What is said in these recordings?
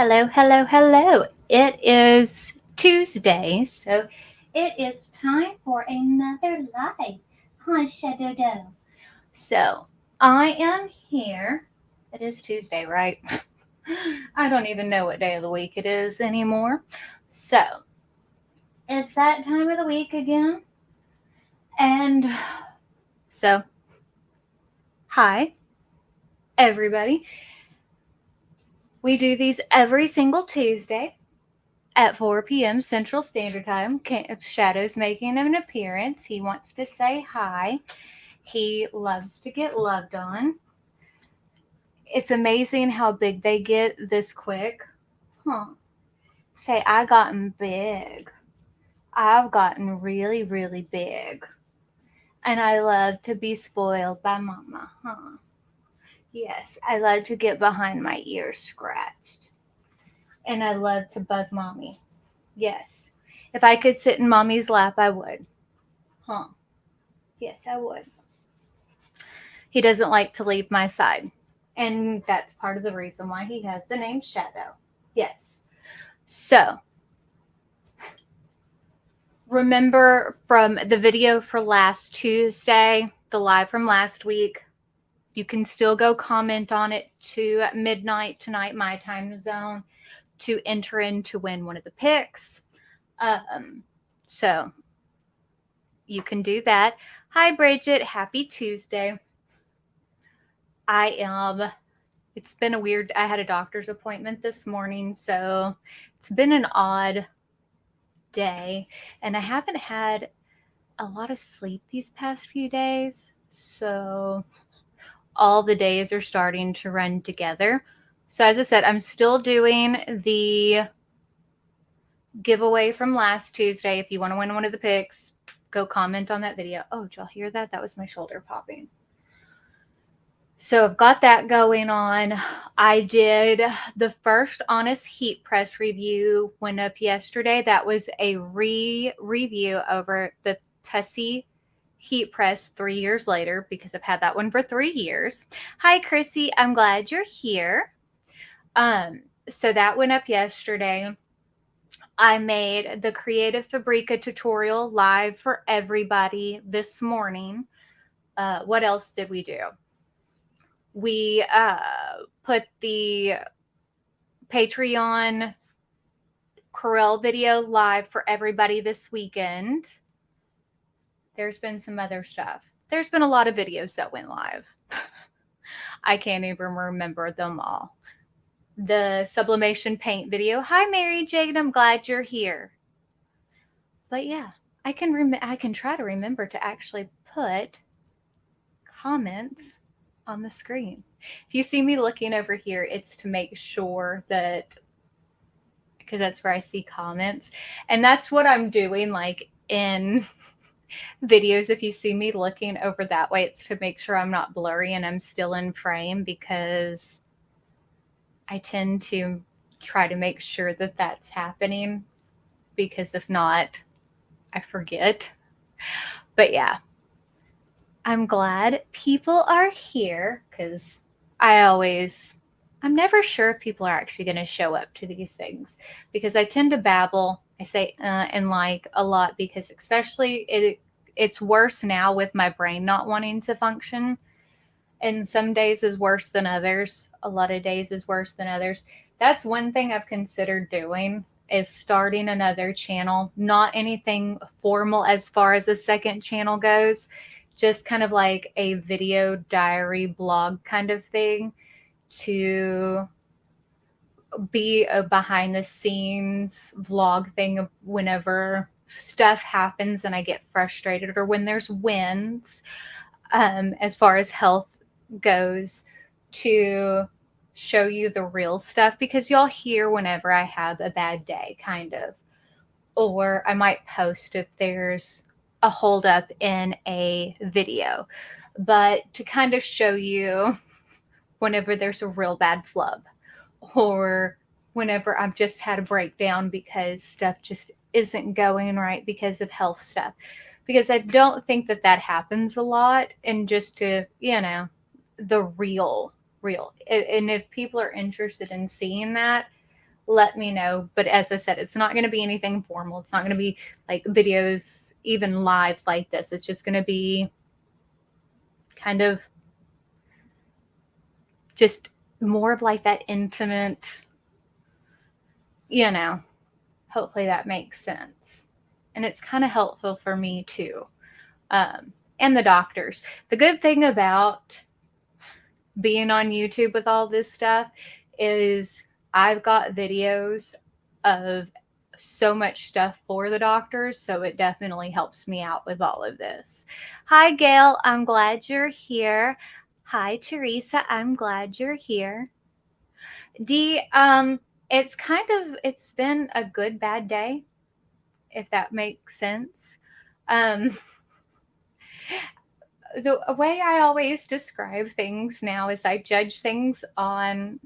Hello, hello, hello. It is Tuesday, so it is time for another live on Shadow Doe. So I am here. It is Tuesday, right? I don't even know what day of the week it is anymore. So it's that time of the week again. And so, hi, everybody. We do these every single Tuesday at 4 p.m. Central Standard Time. Shadow's making an appearance. He wants to say hi. He loves to get loved on. It's amazing how big they get this quick. Huh. Say, I gotten big. I've gotten really, really big. And I love to be spoiled by mama, huh? Yes, I love to get behind my ears scratched. And I love to bug mommy. Yes. If I could sit in mommy's lap, I would. Huh. Yes, I would. He doesn't like to leave my side. And that's part of the reason why he has the name Shadow. Yes. So, remember from the video for last Tuesday, the live from last week, you can still go comment on it to midnight tonight, my time zone, to enter in to win one of the picks. So, you can do that. Hi, Bridget. Happy Tuesday. It's been I had a doctor's appointment this morning, so it's been an odd day, and I haven't had a lot of sleep these past few days, so all the days are starting to run together. So as I said, I'm still doing the giveaway from last Tuesday. If you want to win one of the picks, go comment on that video. Oh, did y'all hear that? That was my shoulder popping. So I've got that going on. I did the first Honest Heat Press review went up yesterday. That was a review over the Tessie Heat Press 3 years later because I've had that one for 3 years. Hi, Chrissy. I'm glad you're here. So that went up yesterday. I made the Creative Fabrica tutorial live for everybody this morning. What else did we do? We put the Patreon Corel video live for everybody this weekend. There's been some other stuff. There's been a lot of videos that went live. I can't even remember them all. The Sublimation paint video. Hi, Mary Jane. I'm glad you're here. But yeah, I can try to remember to actually put comments on the screen. If you see me looking over here, it's to make sure that, because that's where I see comments. And that's what I'm doing, like in videos. If you see me looking over that way, it's to make sure I'm not blurry and I'm still in frame, because I tend to try to make sure that that's happening, because if not, I forget. But yeah, I'm glad people are here, because I'm never sure if people are actually going to show up to these things, because I tend to babble. I say and like a lot, because especially it's worse now with my brain not wanting to function. And some days is worse than others. A lot of days is worse than others. That's one thing I've considered doing, is starting another channel. Not anything formal as far as the second channel goes, just kind of like a video diary blog kind of thing, to be a behind the scenes vlog thing of whenever stuff happens and I get frustrated, or when there's wins, as far as health goes, to show you the real stuff, because y'all hear whenever I have a bad day, kind of, or I might post if there's a holdup in a video, but to kind of show you whenever there's a real bad flub, or whenever I've just had a breakdown because stuff just isn't going right because of health stuff, because I don't think that happens a lot, and just to, the real. And if people are interested in seeing that, let me know. But as I said, it's not going to be anything formal. It's not going to be like videos, even lives like this. It's just going to be kind of just more of like that intimate, you know, hopefully that makes sense. And it's kind of helpful for me too. And the doctors. The good thing about being on YouTube with all this stuff is I've got videos of so much stuff for the doctors, so it definitely helps me out with all of this. Hi, Gail. I'm glad you're here. Hi, Teresa. I'm glad you're here. Dee, it's been a good, bad day, if that makes sense. The way I always describe things now is I judge things on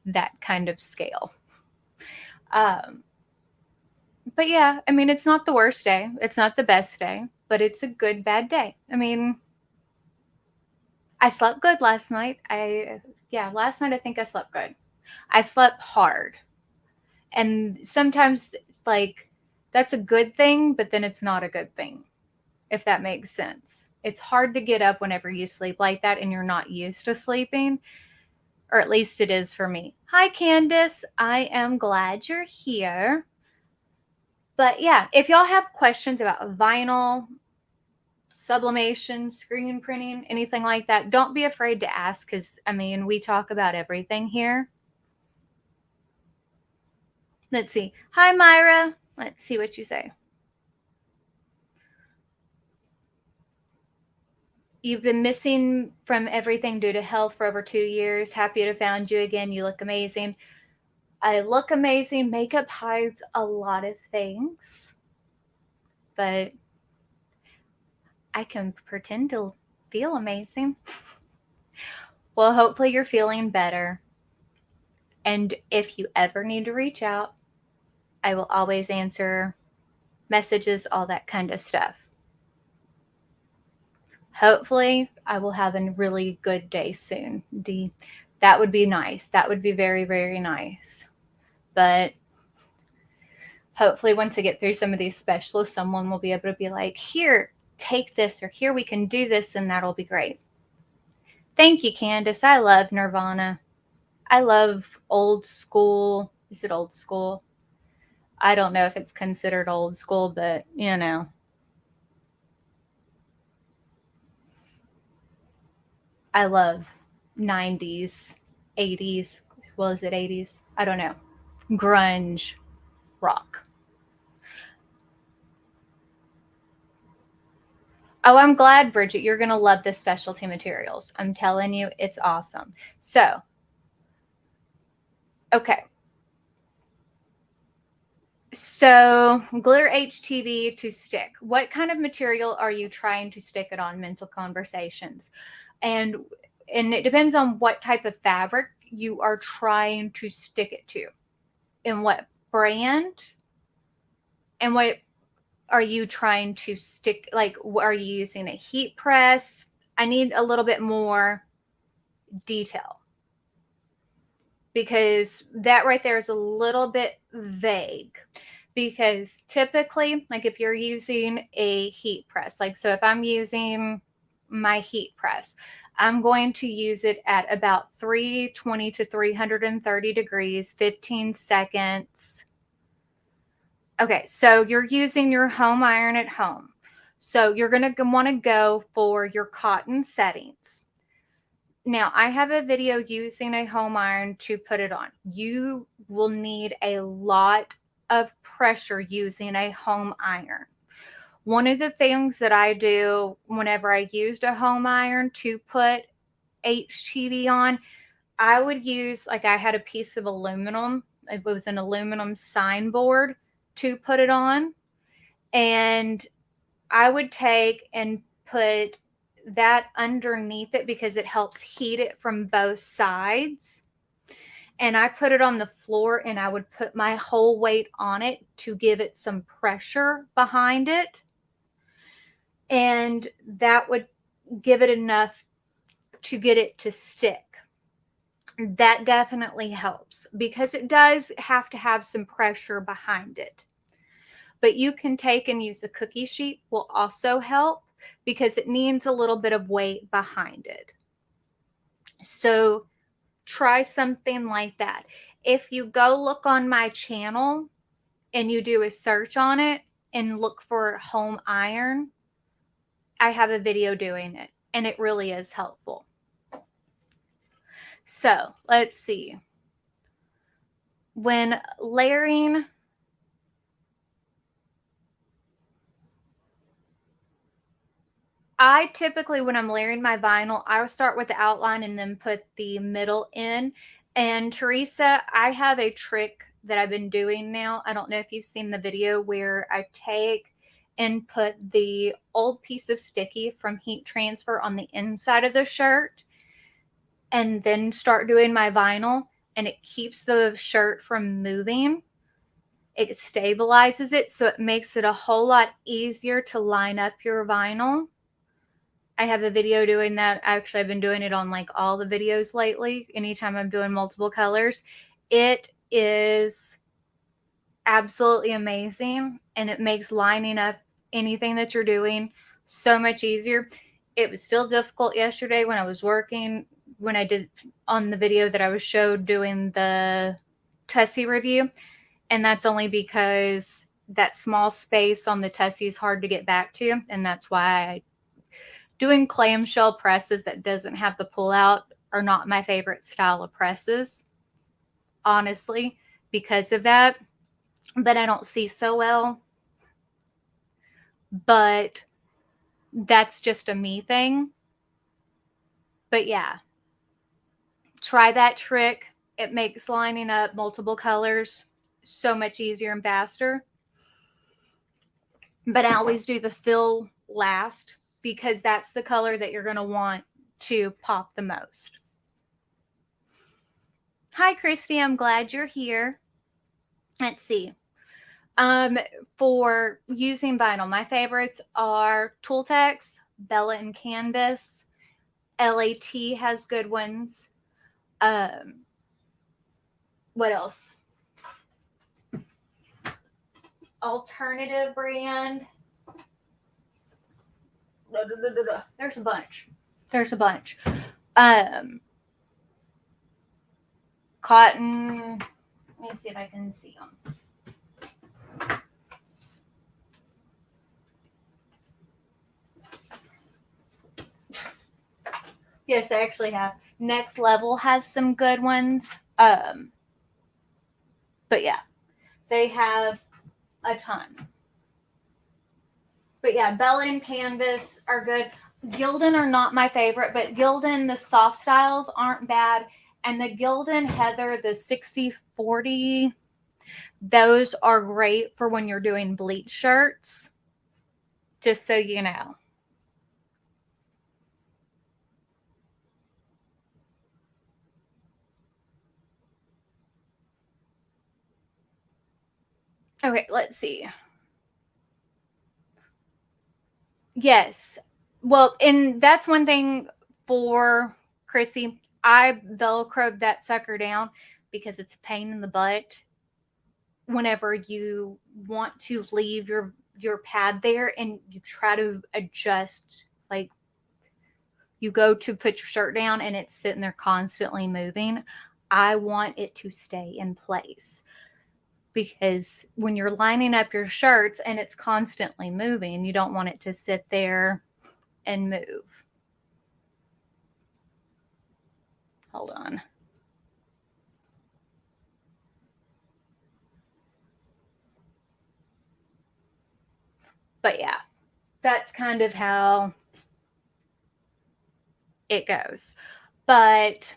that kind of scale. But yeah, I mean, it's not the worst day. It's not the best day, but it's a good, bad day. I mean, I slept good last night. Last night I think I slept good. I slept hard. And sometimes, like, that's a good thing, but then it's not a good thing, if that makes sense. It's hard to get up whenever you sleep like that and you're not used to sleeping, or at least it is for me. Hi, Candace. I am glad you're here. But yeah, if y'all have questions about vinyl, sublimation, screen printing, anything like that, don't be afraid to ask, because, I mean, we talk about everything here. Let's see. Hi, Myra. Let's see what you say. You've been missing from everything due to health for over 2 years. Happy to have found you again. You look amazing. I look amazing. Makeup hides a lot of things, but I can pretend to feel amazing. Well, hopefully you're feeling better. And if you ever need to reach out, I will always answer messages, all that kind of stuff. Hopefully I will have a really good day soon. That would be nice. That would be very, very nice. But hopefully once I get through some of these specialists, someone will be able to be like, here, take this, or here, we can do this, and that'll be great. Thank you, Candace. I love Nirvana. I love old school. Is it old school? I don't know if it's considered old school, but you know. I love 90s, 80s. Well, is it 80s? I don't know. Grunge rock. Oh, I'm glad, Bridget. You're going to love the specialty materials. I'm telling you, it's awesome. So, okay. So, glitter HTV to stick. What kind of material are you trying to stick it on? Mental Conversations. And it depends on what type of fabric you are trying to stick it to. And what brand? And what are you trying to stick? Like, are you using a heat press? I need a little bit more detail, because that right there is a little bit vague. Because typically, like if you're using a heat press, like, so if I'm using my heat press, I'm going to use it at about 320 to 330 degrees, 15 seconds. Okay, so you're using your home iron at home. So you're going to want to go for your cotton settings. Now, I have a video using a home iron to put it on. You will need a lot of pressure using a home iron. One of the things that I do whenever I used a home iron to put HTV on, I would use, like, I had a piece of aluminum. It was an aluminum signboard to put it on. And I would take and put that underneath it because it helps heat it from both sides. And I put it on the floor and I would put my whole weight on it to give it some pressure behind it. And that would give it enough to get it to stick. that definitely helps because it does have to have some pressure behind it. But you can take and use a cookie sheet will also help because it needs a little bit of weight behind it. So try something like that. If you go look on my channel and you do a search on it and look for home iron, I have a video doing it and it really is helpful. So let's see. When layering, I typically, when I'm layering my vinyl, I will start with the outline and then put the middle in. And Teresa, I have a trick that I've been doing now. I don't know if you've seen the video where I take and put the old piece of sticky from heat transfer on the inside of the shirt and then start doing my vinyl, and it keeps the shirt from moving. It stabilizes it, so it makes it a whole lot easier to line up your vinyl. I have a video doing that. Actually, I've been doing it on like all the videos lately. Anytime I'm doing multiple colors, it is absolutely amazing. And it makes lining up anything that you're doing so much easier. It was still difficult yesterday when I was working, when I did on the video that I was showed doing the Tussie review. And that's only because that small space on the Tussie is hard to get back to. And that's why doing clamshell presses that doesn't have the pull out are not my favorite style of presses, honestly, because of that. But I don't see so well. But that's just a me thing. But yeah, try that trick. It makes lining up multiple colors so much easier and faster. But I always do the fill last because that's the color that you're going to want to pop the most. Hi, Christy. I'm glad you're here. Let's see. For using vinyl, my favorites are Tooltex, Bella and Canvas. LAT has good ones. What else? Alternative brand. There's a bunch. Cotton. Let me see if I can see them. Yes, I actually have. Next Level has some good ones. But yeah, they have a ton. But yeah, Bella and Canvas are good. Gildan are not my favorite, but Gildan, the soft styles aren't bad. And the Gildan Heather, the 60/40, those are great for when you're doing bleach shirts. Just so you know. Okay, let's see. Yes. Well, and that's one thing for Chrissy. I Velcroed that sucker down because it's a pain in the butt whenever you want to leave your pad there and you try to adjust, like you go to put your shirt down and it's sitting there constantly moving. I want it to stay in place. Because when you're lining up your shirts and it's constantly moving, you don't want it to sit there and move. Hold on. But yeah, that's kind of how it goes. But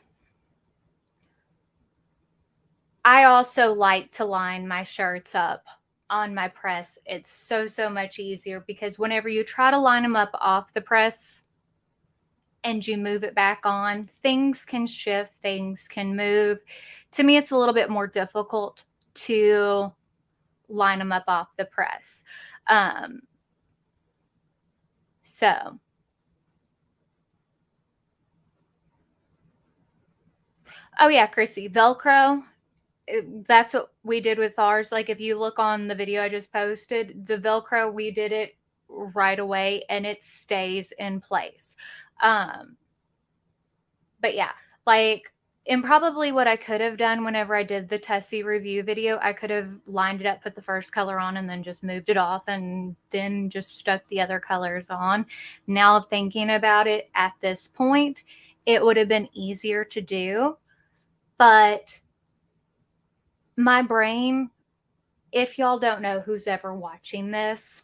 I also like to line my shirts up on my press. It's so much easier because whenever you try to line them up off the press and you move it back on, things can shift, things can move. To me, it's a little bit more difficult to line them up off the press. So Oh yeah, Chrissy, Velcro. That's what we did with ours. Like if you look on the video I just posted, the Velcro, we did it right away and it stays in place. But yeah, like, and probably what I could have done whenever I did the Tessie review video, I could have lined it up, put the first color on, and then just moved it off and then just stuck the other colors on. Now thinking about it at this point, it would have been easier to do. But my brain, if y'all don't know who's ever watching this,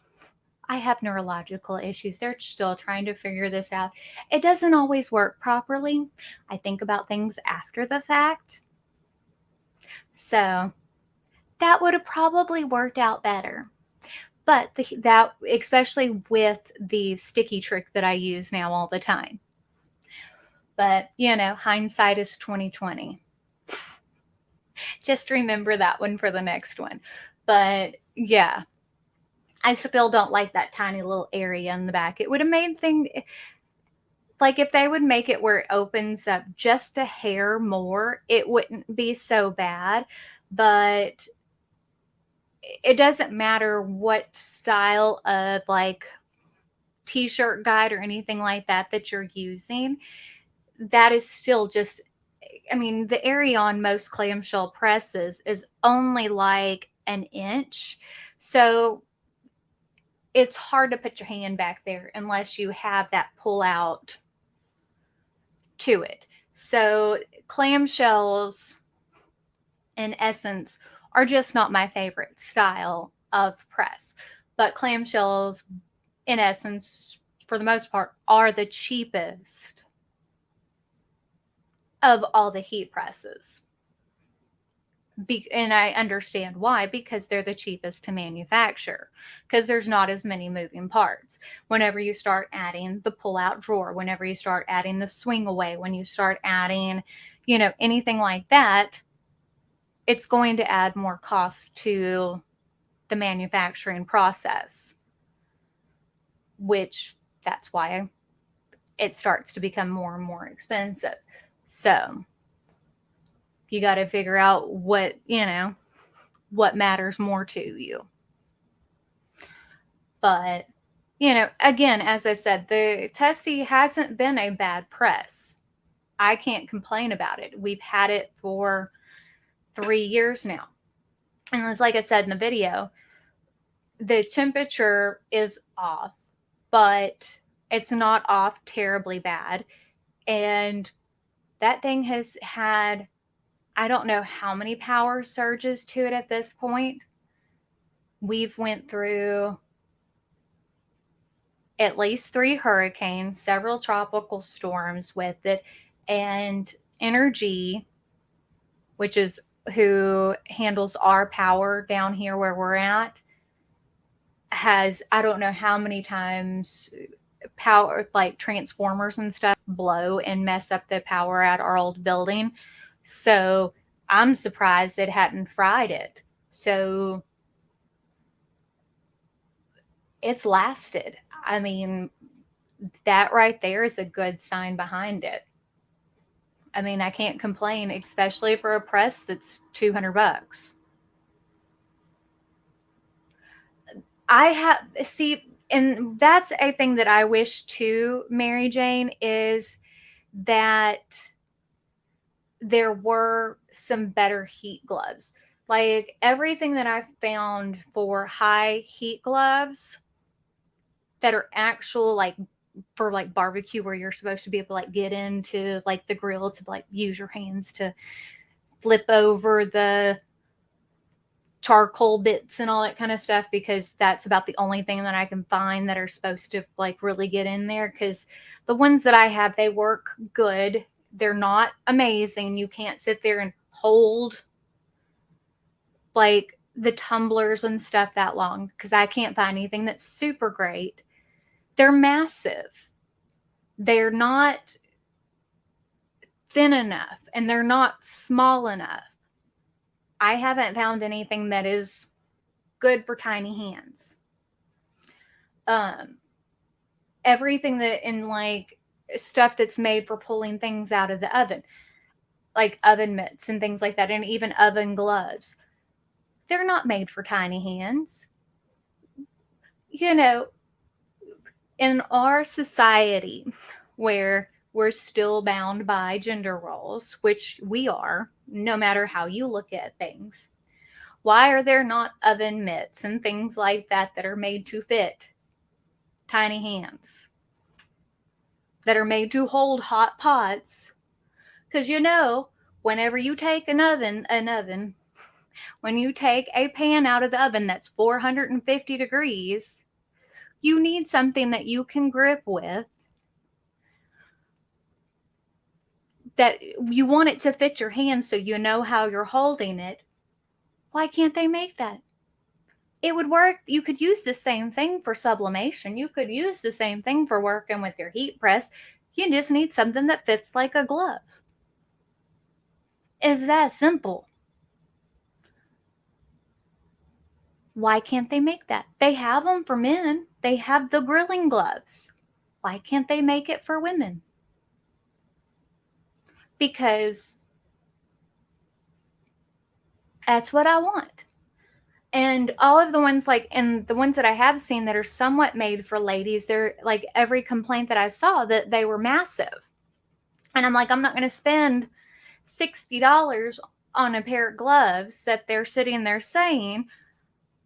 I have neurological issues. They're still trying to figure this out. It doesn't always work properly. I think about things after the fact. So that would have probably worked out better. But that, especially with the sticky trick that I use now all the time. But, you know, hindsight is 2020. Just remember that one for the next one. But yeah, I still don't like that tiny little area in the back. It would have made things, like if they would make it where it opens up just a hair more, it wouldn't be so bad. But it doesn't matter what style of like t-shirt guide or anything like that that you're using. That is still just, I mean, the area on most clamshell presses is only like an inch. So it's hard to put your hand back there unless you have that pull out to it. So clamshells, in essence, are just not my favorite style of press. But clamshells, in essence, for the most part, are the cheapest of all the heat presses. And I understand why, because they're the cheapest to manufacture, because there's not as many moving parts. Whenever you start adding the pull-out drawer, whenever you start adding the swing away, when you start adding, you know, anything like that, it's going to add more cost to the manufacturing process, which that's why it starts to become more and more expensive. So you got to figure out what, you know, what matters more to you. But, you know, again, as I said, the Tessie hasn't been a bad press. I can't complain about it. We've had it for 3 years now. And it's like I said in the video, the temperature is off, but it's not off terribly bad. And that thing has had, I don't know how many power surges to it at this point. We've went through at least 3 hurricanes, several tropical storms with it, and Energy, which is who handles our power down here where we're at, has, I don't know how many times, power, like transformers and stuff, blow and mess up the power at our old building. So I'm surprised it hadn't fried it. So it's lasted. I mean, that right there is a good sign behind it. I mean, I can't complain, especially for a press that's $200. I have, see, and that's a thing that I wish too, Mary Jane, is that there were some better heat gloves. Like everything that I've found for high heat gloves that are actual, like for like barbecue, where you're supposed to be able to like get into like the grill to like use your hands to flip over the charcoal bits and all that kind of stuff, because that's about the only thing that I can find that are supposed to like really get in there. Because the ones that I have, they work good. They're not amazing. You can't sit there and hold like the tumblers and stuff that long, because I can't find anything that's super great. They're massive. They're not thin enough and they're not small enough. I haven't found anything that is good for tiny hands. Everything that in like stuff that's made for pulling things out of the oven. like oven mitts and things like that, and even oven gloves. They're not made for tiny hands. You know, in our society where we're still bound by gender roles, which we are, no matter how you look at things, why are there not oven mitts and things like that that are made to fit tiny hands, that are made to hold hot pots? Because whenever you take when you take a pan out of the oven that's 450 degrees, you need something that you can grip with, that you want it to fit your hands so you know how you're holding it. Why can't they make that? It would work. You could use the same thing for sublimation. You could use the same thing for working with your heat press. You just need something that fits like a glove. It's that simple. Why can't they make that? They have them for men. They have the grilling gloves. Why can't they make it for women? Because that's what I want. And all of the ones and the ones that I have seen that are somewhat made for ladies, they're like every complaint that I saw that they were massive. And I'm like, I'm not going to spend $60 on a pair of gloves that they're sitting there saying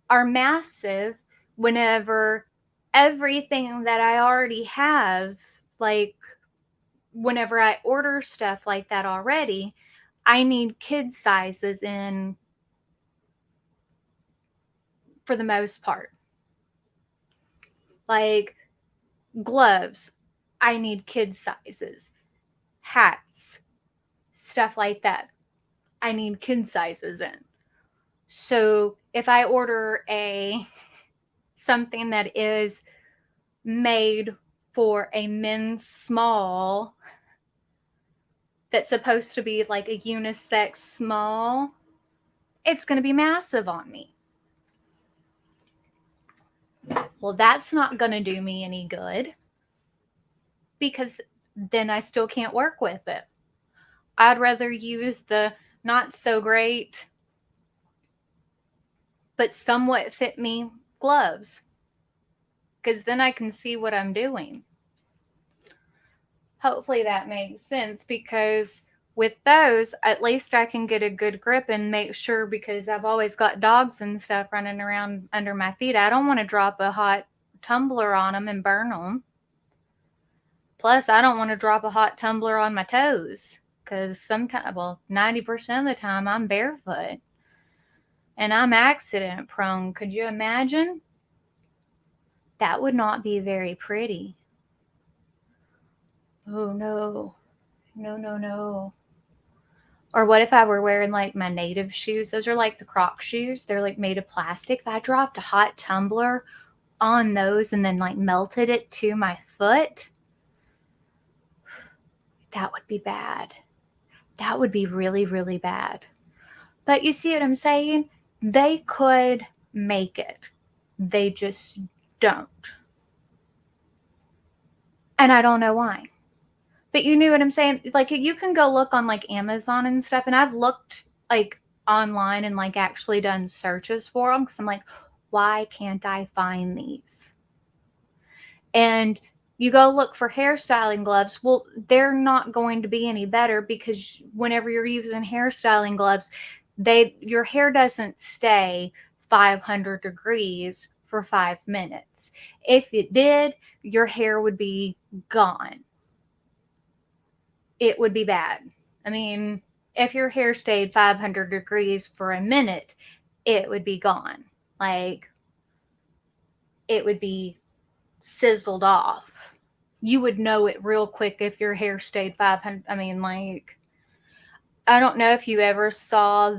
are massive whenever everything that I already have, like whenever I order stuff like that already, I need kid sizes in for the most part. Like gloves, I need kid sizes. Hats, stuff like that, I need kid sizes in. So if I order something that is made for a men's small, that's supposed to be like a unisex small, it's going to be massive on me. Well, that's not going to do me any good, because then I still can't work with it. I'd rather use the not so great but somewhat fit me gloves, because then I can see what I'm doing. Hopefully that makes sense, because with those, at least I can get a good grip and make sure, because I've always got dogs and stuff running around under my feet. I don't want to drop a hot tumbler on them and burn them. Plus, I don't want to drop a hot tumbler on my toes, because 90% of the time I'm barefoot and I'm accident prone. Could you imagine? That would not be very pretty. Oh no. No. Or what if I were wearing like my native shoes? Those are like the Croc shoes. They're like made of plastic. If I dropped a hot tumbler on those and then like melted it to my foot, that would be bad. That would be really, really bad. But you see what I'm saying? They could make it. They just don't. And I don't know why. But you knew what I'm saying? Like, you can go look on like Amazon and stuff. And I've looked like online and like actually done searches for them, because I'm like, why can't I find these? And you go look for hairstyling gloves. Well, they're not going to be any better, because whenever you're using hairstyling gloves, your hair doesn't stay 500 degrees for 5 minutes. If it did, your hair would be gone. It would be bad. I mean, if your hair stayed 500 degrees for a minute, it would be gone. Like, it would be sizzled off. You would know it real quick if your hair stayed 500. I mean, like, I don't know if you ever saw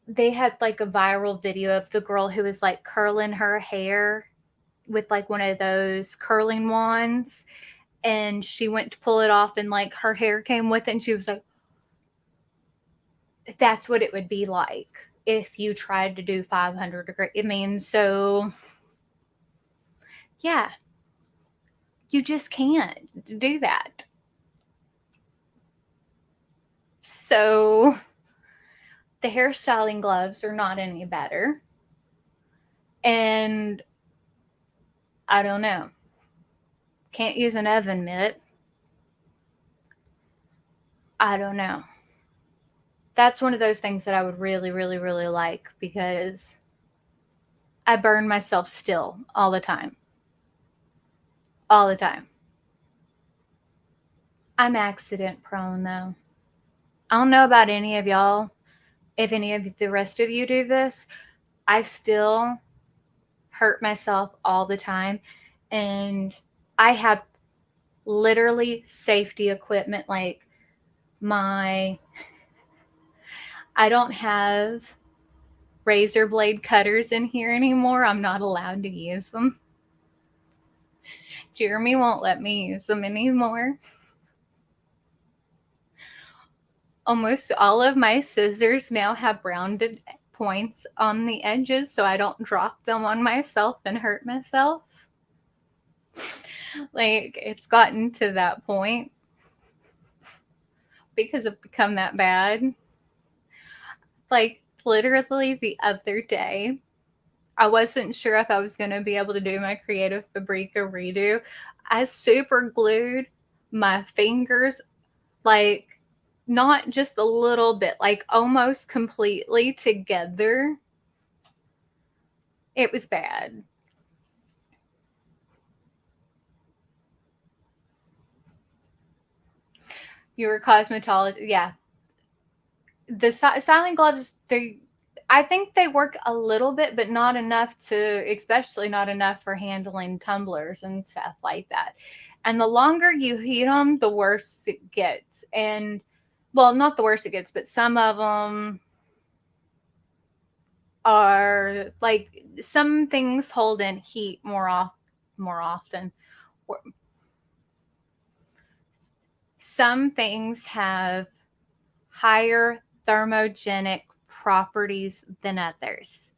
they had like a viral video of the girl who was like curling her hair with like one of those curling wands, and she went to pull it off and like her hair came with it, and she was like, that's what it would be like if you tried to do 500 degrees. I mean, so yeah, you just can't do that. So the hairstyling gloves are not any better. And I don't know. Can't use an oven mitt. I don't know. That's one of those things that I would really, really, really like because I burn myself still all the time. All the time. I'm accident prone though. I don't know about any of y'all. If any of the rest of you do this, I still hurt myself all the time. And I have literally safety equipment like I don't have razor blade cutters in here anymore. I'm not allowed to use them. Jeremy won't let me use them anymore. Almost all of my scissors now have rounded points on the edges so I don't drop them on myself and hurt myself. Like, it's gotten to that point because it's become that bad. Like, literally the other day, I wasn't sure if I was going to be able to do my creative Fabrica redo. I super glued my fingers, like, not just a little bit, like almost completely together. It was bad. You're a cosmetologist. Yeah. The styling gloves, I think they work a little bit, but not enough especially not enough for handling tumblers and stuff like that. And the longer you heat them, the worse it gets. And, well, not the worse it gets, but some of them are like, some things hold in heat more often. Some things have higher thermogenic properties than others.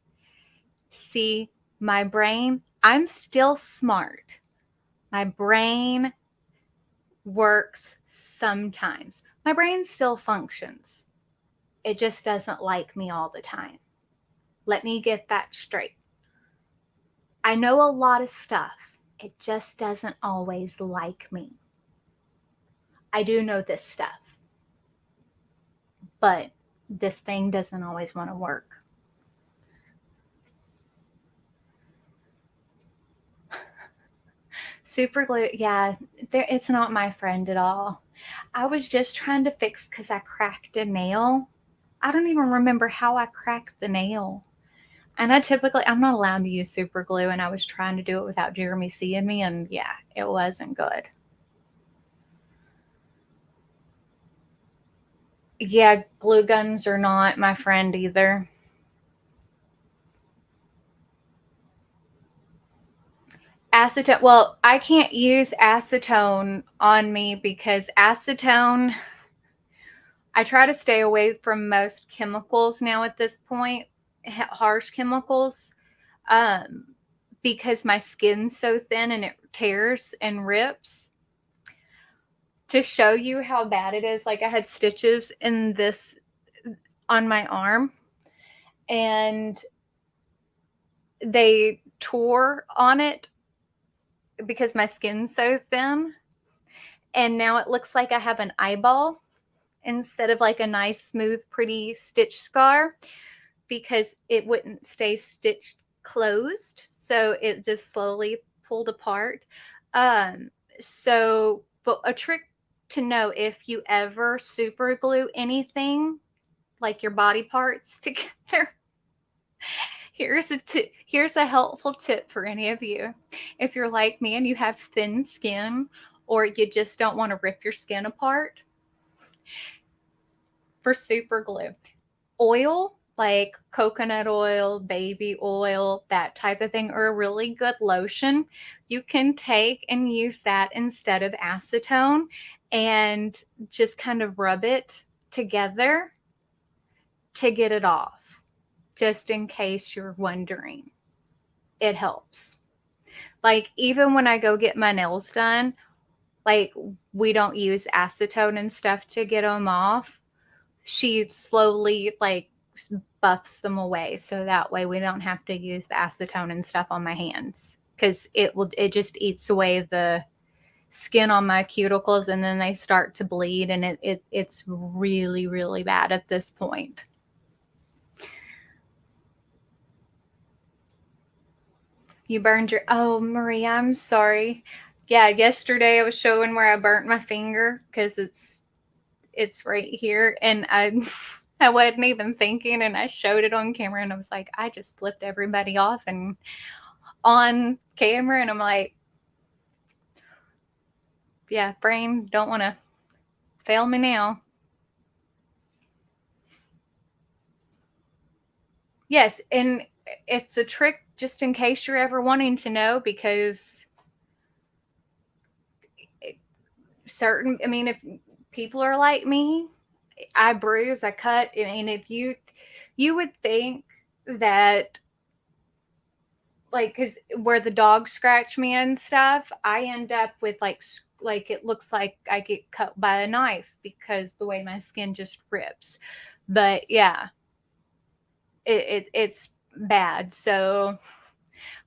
See, my brain, I'm still smart. My brain works sometimes. My brain still functions. It just doesn't like me all the time. Let me get that straight. I know a lot of stuff. It just doesn't always like me. I do know this stuff, but this thing doesn't always want to work. Super glue, yeah, it's not my friend at all. I was just trying to fix because I cracked a nail. I don't even remember how I cracked the nail. And I'm not allowed to use super glue, and I was trying to do it without Jeremy seeing me, and yeah, it wasn't good. Yeah, glue guns are not my friend either. Acetone, well, I can't use acetone on me because acetone, I try to stay away from most chemicals now at this point, harsh chemicals, um, because my skin's so thin and it tears and rips. To show you how bad it is, like I had stitches in this on my arm and they tore on it because my skin's so thin. And now it looks like I have an eyeball instead of like a nice, smooth, pretty stitch scar because it wouldn't stay stitched closed. So it just slowly pulled apart. But a trick to know if you ever super glue anything, like your body parts together, here's a helpful tip for any of you. If you're like me and you have thin skin or you just don't want to rip your skin apart, for super glue, oil like coconut oil, baby oil, that type of thing, or a really good lotion, you can take and use that instead of acetone and just kind of rub it together to get it off, just in case you're wondering. It helps. Like, even when I go get my nails done, like, we don't use acetone and stuff to get them off. she slowly like buffs them away, so that way we don't have to use the acetone and stuff on my hands, because it just eats away the skin on my cuticles, and then they start to bleed, and it's really, really bad at this point. You burned your, oh, Maria, I'm sorry. Yeah, yesterday I was showing where I burnt my finger, because it's right here, and I wasn't even thinking, and I showed it on camera, and I was like, I just flipped everybody off and on camera, and I'm like, yeah, brain, don't want to fail me now. Yes, and it's a trick just in case you're ever wanting to know, because certain, I mean, if people are like me, I bruise, I cut, and if you would think that, like, because where the dogs scratch me and stuff, I end up with like it looks like I get cut by a knife, because the way my skin just rips. But yeah, it's bad. So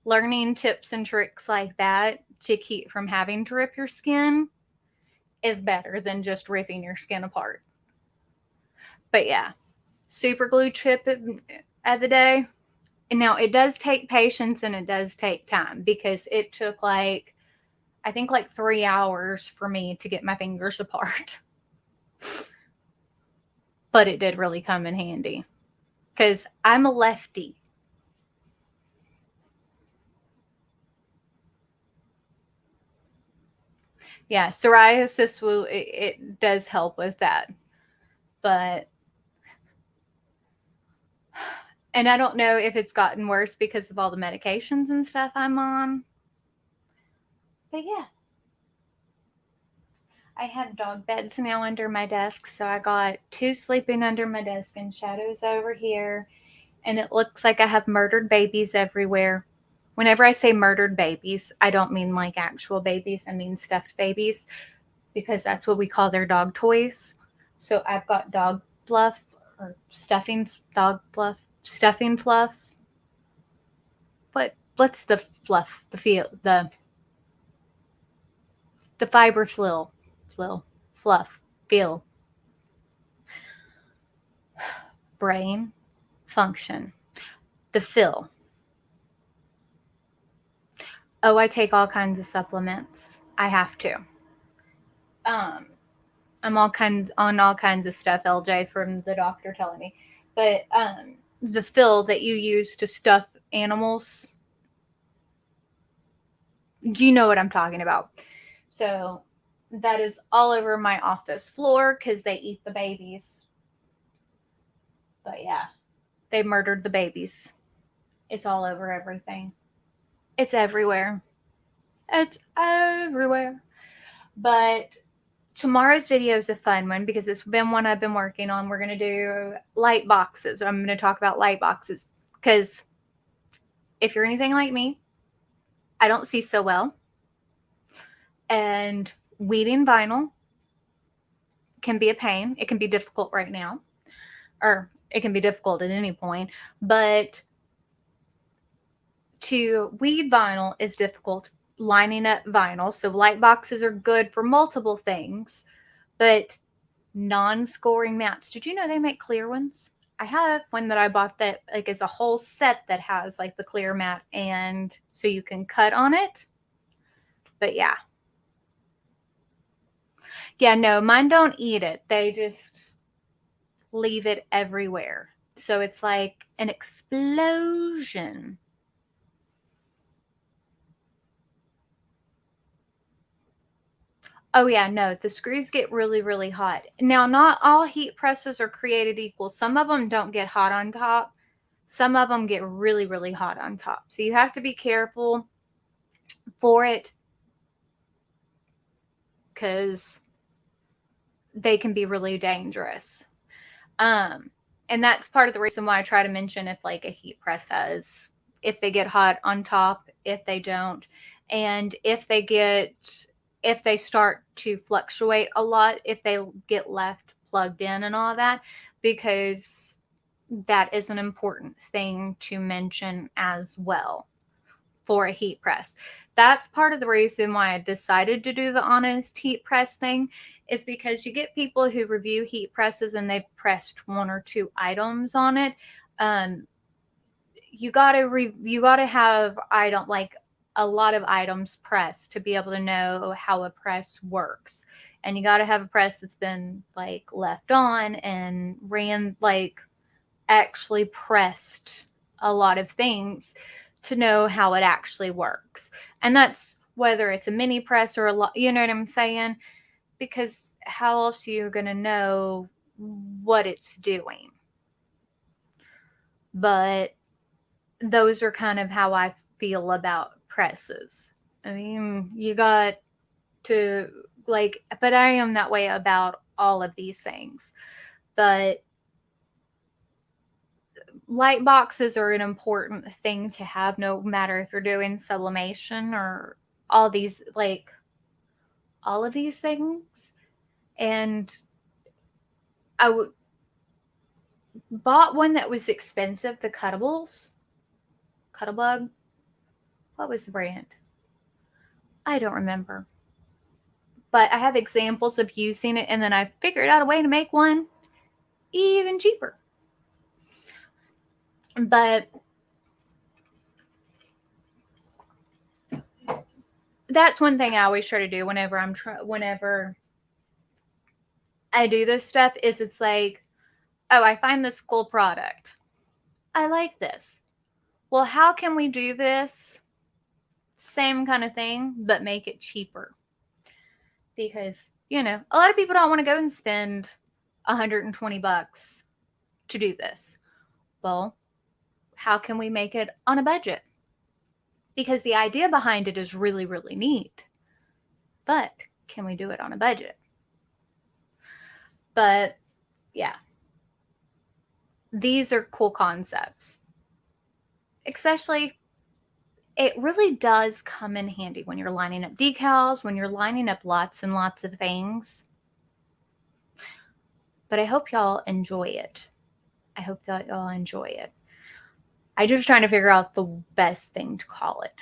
learning tips and tricks like that to keep from having to rip your skin is better than just ripping your skin apart. But yeah, super glue tip of the day. And now it does take patience and it does take time, because it took like, I think like 3 hours for me to get my fingers apart. But it did really come in handy, because I'm a lefty. Yeah, psoriasis it does help with that. But, and I don't know if it's gotten worse because of all the medications and stuff I'm on. But yeah. I have dog beds now under my desk, so I got 2 sleeping under my desk and shadows over here. And it looks like I have murdered babies everywhere. Whenever I say murdered babies, I don't mean like actual babies, I mean stuffed babies, because that's what we call their dog toys. So I've got dog fluff, or stuffing, dog fluff, stuffing fluff. What's the fluff? The fiber fluff, feel, brain, function, the fill. Oh, I take all kinds of supplements. I have to. I'm on all kinds of stuff, LJ, from the doctor telling me. But the fill that you use to stuff animals, you know what I'm talking about. So that is all over my office floor, because they eat the babies. But yeah, they murdered the babies. It's all over everything. It's everywhere. It's everywhere. But tomorrow's video is a fun one, because it's been one I've been working on. We're going to do light boxes. I'm going to talk about light boxes, because if you're anything like me, I don't see so well. And weeding vinyl can be a pain. It can be difficult right now, or it can be difficult at any point. But to weed vinyl is difficult. Lining up vinyl. So light boxes are good for multiple things, but non-scoring mats. Did you know they make clear ones? I have one that I bought that like is a whole set that has like the clear mat, and so you can cut on it. But yeah. Yeah, no, mine don't eat it. They just leave it everywhere. So it's like an explosion. Oh yeah, no, the screws get really, really hot. Now, not all heat presses are created equal. Some of them don't get hot on top. Some of them get really, really hot on top. So you have to be careful for it, because they can be really dangerous. And that's part of the reason why I try to mention if like a heat press has, if they get hot on top, if they don't, and if they start to fluctuate a lot, if they get left plugged in and all that. because that is an important thing to mention as well for a heat press. That's part of the reason why I decided to do the honest heat press thing, is because you get people who review heat presses and they've pressed 1 or 2 items on it. You gotta have like a lot of items pressed to be able to know how a press works. And you gotta have a press that's been like left on and ran, like actually pressed a lot of things to know how it actually works. And that's whether it's a mini press or a lot, you know what I'm saying? Because how else are you going to know what it's doing? But those are kind of how I feel about presses. I mean, you got to like, but I am that way about all of these things. But light boxes are an important thing to have, no matter if you're doing sublimation or all these, like all of these things. And I bought one that was expensive, the Cuttables. Cuttlebug. What was the brand? I don't remember. But I have examples of using it, and then I figured out a way to make one even cheaper. But that's one thing I always try to do whenever whenever I do this stuff, is it's like, oh, I find this cool product. I like this. Well, how can we do this same kind of thing, but make it cheaper? Because, you know, a lot of people don't want to go and spend $120 to do this. Well, how can we make it on a budget? Because the idea behind it is really, really neat. But can we do it on a budget? But yeah, these are cool concepts. Especially, it really does come in handy when you're lining up decals, when you're lining up lots and lots of things. But I hope y'all enjoy it. I hope that y'all enjoy it. I'm just trying to figure out the best thing to call it.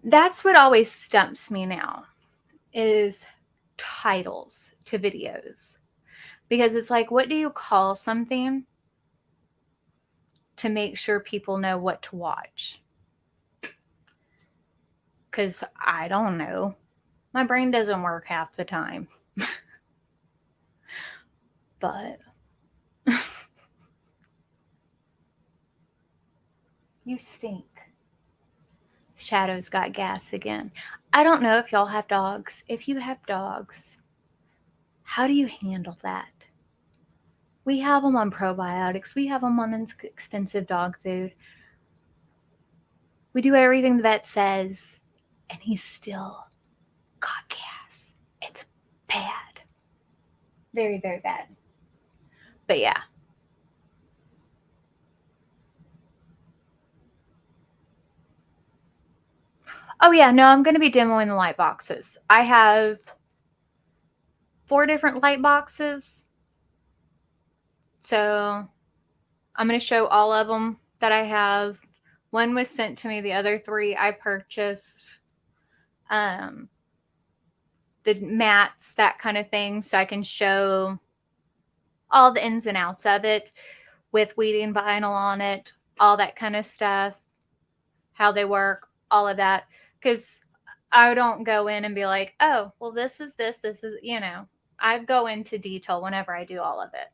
That's what always stumps me now, is titles to videos. Because it's like, what do you call something to make sure people know what to watch? Because I don't know. My brain doesn't work half the time. But you stink. Shadow's got gas again. I don't know if y'all have dogs. If you have dogs, how do you handle that? We have them on probiotics. We have them on expensive dog food. We do everything the vet says, and he's still got gas. It's bad. Very, very bad. But yeah. Oh yeah, no, I'm going to be demoing the light boxes. I have 4 different light boxes. So I'm going to show all of them that I have. One was sent to me. The other 3 I purchased. The mats, that kind of thing. So I can show all the ins and outs of it with weeding vinyl on it, all that kind of stuff, how they work, all of that. Because I don't go in and be like, oh, well, this is this is, you know, I go into detail whenever I do all of it.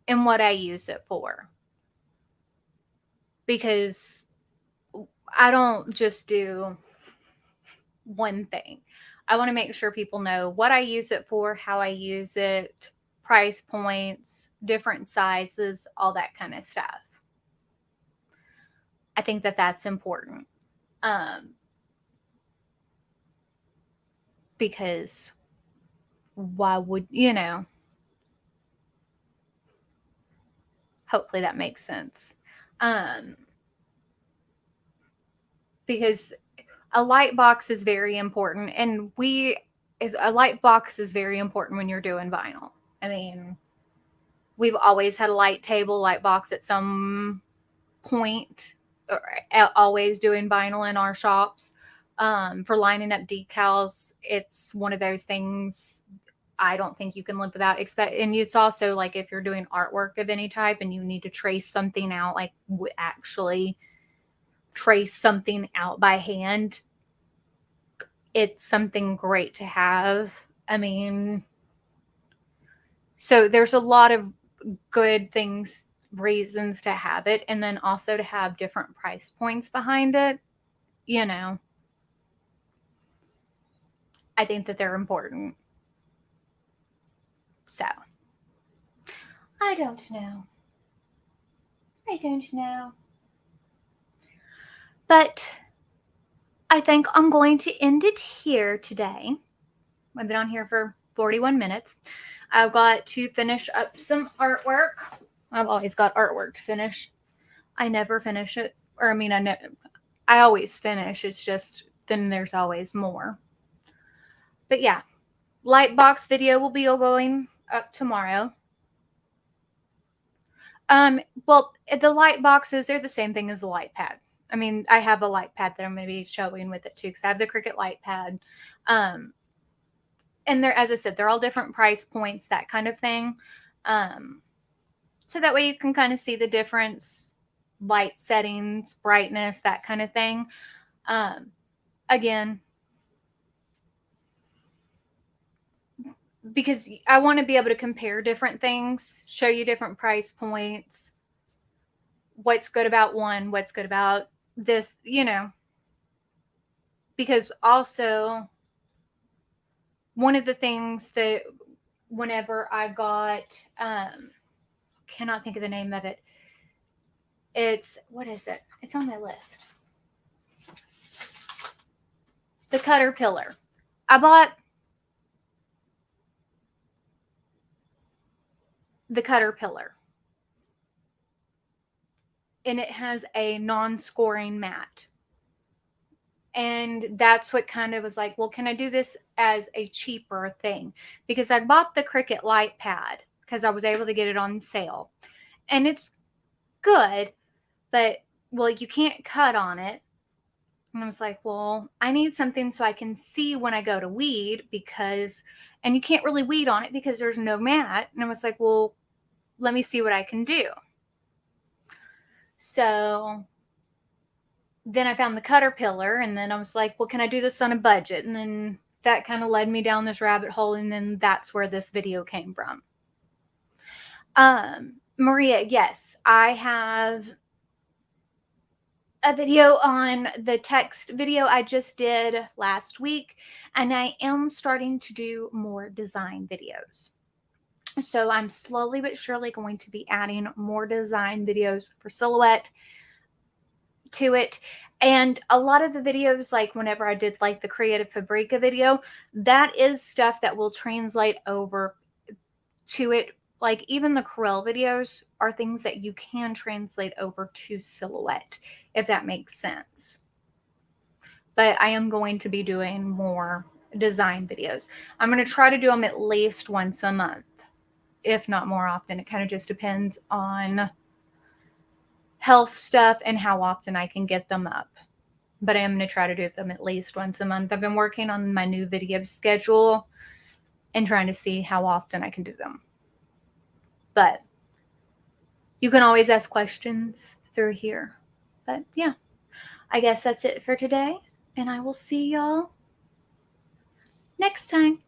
And what I use it for. Because I don't just do one thing. I want to make sure people know what I use it for, how I use it, price points, different sizes, all that kind of stuff. I think that that's important. Because why would, you know, hopefully that makes sense. Because a light box is very important, and a light box is very important when you're doing vinyl. I mean, we've always had a light table, light box at some point, or always doing vinyl in our shops. For lining up decals, it's one of those things I don't think you can live without. And it's also like if you're doing artwork of any type and you need to trace something out, like actually trace something out by hand, it's something great to have. I mean, so there's a lot of good things, reasons to have it, and then also to have different price points behind it. You know, I think that they're important. So, I don't know. But I think I'm going to end it here today. I've been on here for 41 minutes. I've got to finish up some artwork. I've always got artwork to finish. I never finish it. Or, I mean, I always finish. It's just then there's always more. But yeah, light box video will be going up tomorrow. Well, the light boxes, they're the same thing as the light pad. I mean, I have a light pad that I'm going to be showing with it too, because I have the Cricut light pad. And they're, as I said, they're all different price points, that kind of thing. So that way you can kind of see the difference, light settings, brightness, that kind of thing. Again, because I want to be able to compare different things, show you different price points, what's good about one, what's good about this, you know. Because also, one of the things that whenever I got, cannot think of the name of it. It's, what is it? It's on my list. The Caterpillar. I bought the Caterpillar. And it has a non-scoring mat. And that's what kind of was like, well, can I do this as a cheaper thing? Because I bought the Cricut light pad because I was able to get it on sale. And it's good, but, well, you can't cut on it. And I was like, well, I need something so I can see when I go to weed, because, and you can't really weed on it because there's no mat. And I was like, well, let me see what I can do. So then I found the Caterpillar, and then I was like, well, can I do this on a budget? And then that kind of led me down this rabbit hole, and then that's where this video came from. Maria, yes, I have a video on the text video I just did last week, and I am starting to do more design videos. So I'm slowly but surely going to be adding more design videos for silhouette to it. And a lot of the videos, like whenever I did like the Creative Fabrica video, that is stuff that will translate over to it. Like even the Corel videos are things that you can translate over to silhouette, if that makes sense. But I am going to be doing more design videos. I'm going to try to do them at least once a month, if not more often. It kind of just depends on health stuff and how often I can get them up. But I am going to try to do them at least once a month. I've been working on my new video schedule and trying to see how often I can do them. But you can always ask questions through here. But yeah, I guess that's it for today. And I will see y'all next time.